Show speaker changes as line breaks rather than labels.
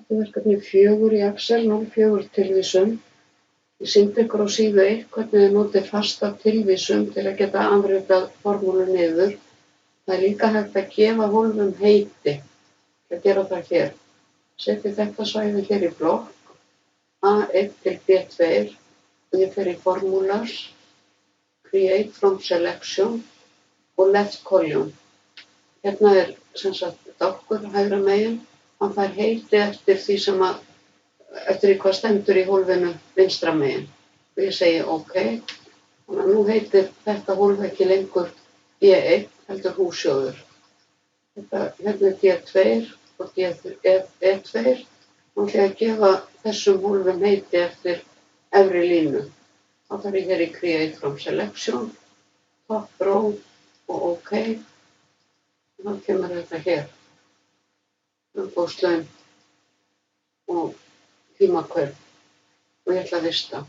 Þetta er verkefni 4 í Excel, 04 tilvísun. Ég sýndi ykkur á síðu 1 hvernig þið notið fasta tilvísun til að geta afritað formúlu niður. Það er líka hægt að gefa hólfum heiti. Að gera það hér. Setjið þetta svæði hér í blokk, A1 til B2, og ég fer í Formulas, Create from Selection og Left Column. Hérna er sem sagt dálkur hægra megin. Hann fær heiti eftir því sem eftir hvað stendur í hólfinu vinstra megin. Og ég segi OK. Þannig að nú heitir þetta hólf ekki lengur D1, heldur hússjóður. Hérna er D2 og E2. Nú ætla ég að gefa þessum hólfum heiti eftir efri línu. Þá þarf ég hér í Create from Selection, Top Row og OK. Þá kemur þetta hér. Umboðslaun og tímakaup og ég ætla að vista.